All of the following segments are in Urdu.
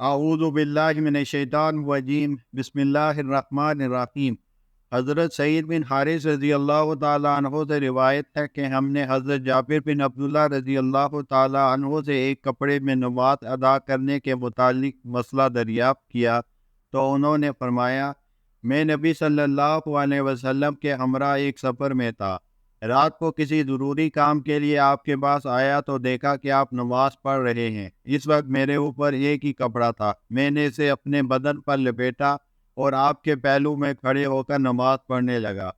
اعوذ باللہ من الشیطان الرجیم بسم اللہ الرحمن الرحیم۔ حضرت سعید بن حارث رضی اللہ تعالیٰ عنہ سے روایت ہے کہ ہم نے حضرت جابر بن عبداللہ رضی اللہ تعالیٰ عنہ سے ایک کپڑے میں نماز ادا کرنے کے متعلق مسئلہ دریافت کیا تو انہوں نے فرمایا، میں نبی صلی اللہ علیہ وسلم کے ہمراہ ایک سفر میں تھا۔ رات کو کسی ضروری کام کے لیے آپ کے پاس آیا تو دیکھا کہ آپ نماز پڑھ رہے ہیں۔ اس وقت میرے اوپر ایک ہی کپڑا تھا، میں نے اسے اپنے بدن پر لپیٹا اور آپ کے پہلو میں کھڑے ہو کر نماز پڑھنے لگا۔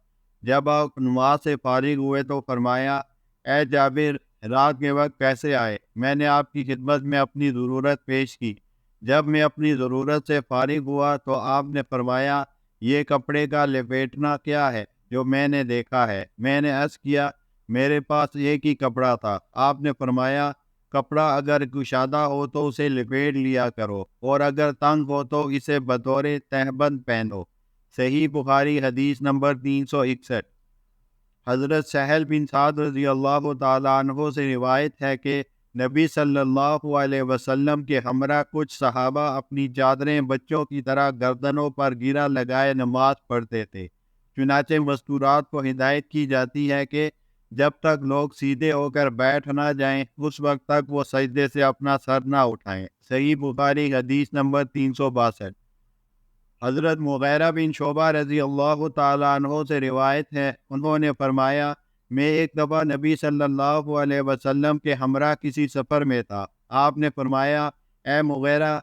جب آپ نماز سے فارغ ہوئے تو فرمایا، اے جابر، رات کے وقت کیسے آئے؟ میں نے آپ کی خدمت میں اپنی ضرورت پیش کی۔ جب میں اپنی ضرورت سے فارغ ہوا تو آپ نے فرمایا، یہ کپڑے کا لپیٹنا کیا ہے جو میں نے دیکھا ہے؟ میں نے عرض کیا، میرے پاس ایک ہی کپڑا تھا۔ آپ نے فرمایا، کپڑا اگر کشادہ ہو تو اسے لپیٹ لیا کرو، اور اگر تنگ ہو تو اسے بطور تہبند پہنو۔ صحیح بخاری حدیث نمبر 361۔ حضرت سہل بن سعد رضی اللہ تعالیٰ عنہ سے روایت ہے کہ نبی صلی اللہ علیہ وسلم کے ہمراہ کچھ صحابہ اپنی چادریں بچوں کی طرح گردنوں پر گرہ لگائے نماز پڑھتے تھے۔ چنانچہ مستورات کو ہدایت کی جاتی ہے کہ جب تک لوگ سیدھے ہو کر بیٹھ نہ جائیں اس وقت تک وہ سجدے سے اپنا سر نہ اٹھائیں۔ صحیح بخاری حدیث نمبر 362۔ حضرت مغیرہ بن شعبہ رضی اللہ تعالیٰ عنہ سے روایت ہے، انہوں نے فرمایا، میں ایک دفعہ نبی صلی اللہ علیہ وسلم کے ہمراہ کسی سفر میں تھا۔ آپ نے فرمایا، اے مغیرہ،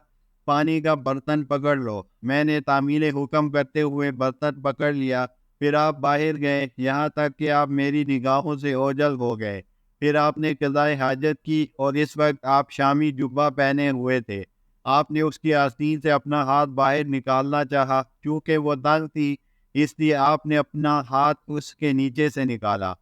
پانی کا برتن پکڑ لو۔ میں نے تعمیل حکم کرتے ہوئے برتن پکڑ لیا۔ پھر آپ باہر گئے یہاں تک کہ آپ میری نگاہوں سے اوجھل ہو گئے۔ پھر آپ نے قضائے حاجت کی اور اس وقت آپ شامی جبہ پہنے ہوئے تھے۔ آپ نے اس کی آستین سے اپنا ہاتھ باہر نکالنا چاہا، کیونکہ وہ تنگ تھی، اس لیے آپ نے اپنا ہاتھ اس کے نیچے سے نکالا۔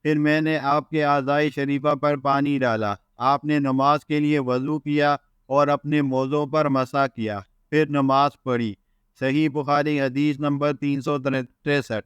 پھر میں نے آپ کے اعضائے شریفہ پر پانی ڈالا۔ آپ نے نماز کے لیے وضو کیا اور اپنے موزوں پر مسح کیا، پھر نماز پڑھی۔ صحیح بخاری حدیث نمبر 363۔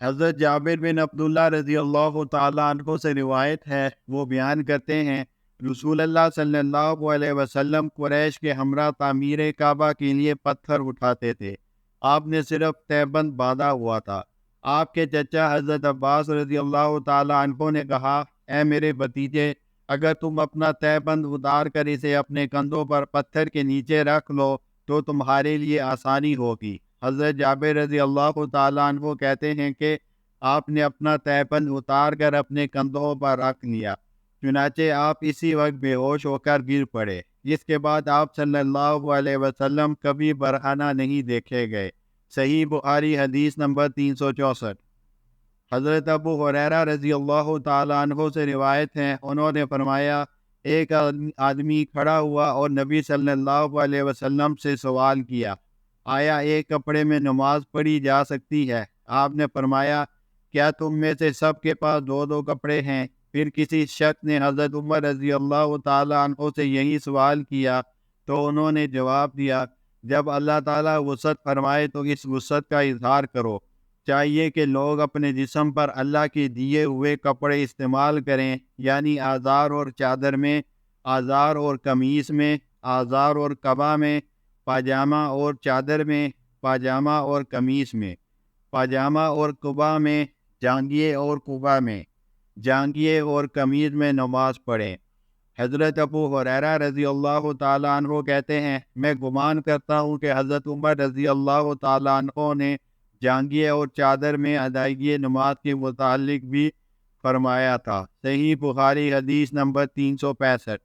حضرت جابر بن عبداللہ رضی اللہ تعالیٰ عنہ سے روایت ہے، وہ بیان کرتے ہیں، رسول اللہ صلی اللہ علیہ وسلم قریش کے ہمراہ تعمیر کعبہ کے لیے پتھر اٹھاتے تھے۔ آپ نے صرف تہبند باندھا ہوا تھا۔ آپ کے چچا حضرت عباس رضی اللہ تعالیٰ عنہ نے کہا، اے میرے بھتیجے، اگر تم اپنا تہبند اتار کر اسے اپنے کندھوں پر پتھر کے نیچے رکھ لو تو تمہارے لیے آسانی ہوگی۔ حضرت جابر رضی اللہ تعالیٰ عنہ کہتے ہیں کہ آپ نے اپنا تہبند اتار کر اپنے کندھوں پر رکھ لیا، چنانچہ آپ اسی وقت بے ہوش ہو کر گر پڑے۔ اس کے بعد آپ صلی اللہ علیہ وسلم کبھی برہنہ نہیں دیکھے گئے۔ صحیح بخاری حدیث نمبر 364۔ حضرت ابو ہریرہ رضی اللہ تعالیٰ عنہ سے روایت ہے، انہوں نے فرمایا، ایک آدمی کھڑا ہوا اور نبی صلی اللہ علیہ وسلم سے سوال کیا، آیا ایک کپڑے میں نماز پڑھی جا سکتی ہے؟ آپ نے فرمایا، کیا تم میں سے سب کے پاس دو دو کپڑے ہیں؟ پھر کسی شخص نے حضرت عمر رضی اللہ تعالیٰ عنہ سے یہی سوال کیا تو انہوں نے جواب دیا، جب اللہ تعالیٰ وسعت فرمائے تو اس وسعت کا اظہار کرو۔ چاہیے کہ لوگ اپنے جسم پر اللہ کے دیے ہوئے کپڑے استعمال کریں، یعنی آزار اور چادر میں، آزار اور قمیص میں، آزار اور قبا میں، پاجامہ اور چادر میں، پاجامہ اور قمیص میں، پاجامہ اور قبا میں، جانگیے اور قبا میں، جانگیے اور قمیض میں نماز پڑھیں۔ حضرت ابو ہریرہ رضی اللہ تعالیٰ عنہ کہتے ہیں، میں گمان کرتا ہوں کہ حضرت عمر رضی اللہ تعالیٰ عنہ نے جانگیے اور چادر میں ادائیگی نماز کے متعلق بھی فرمایا تھا۔ صحیح بخاری حدیث نمبر 365۔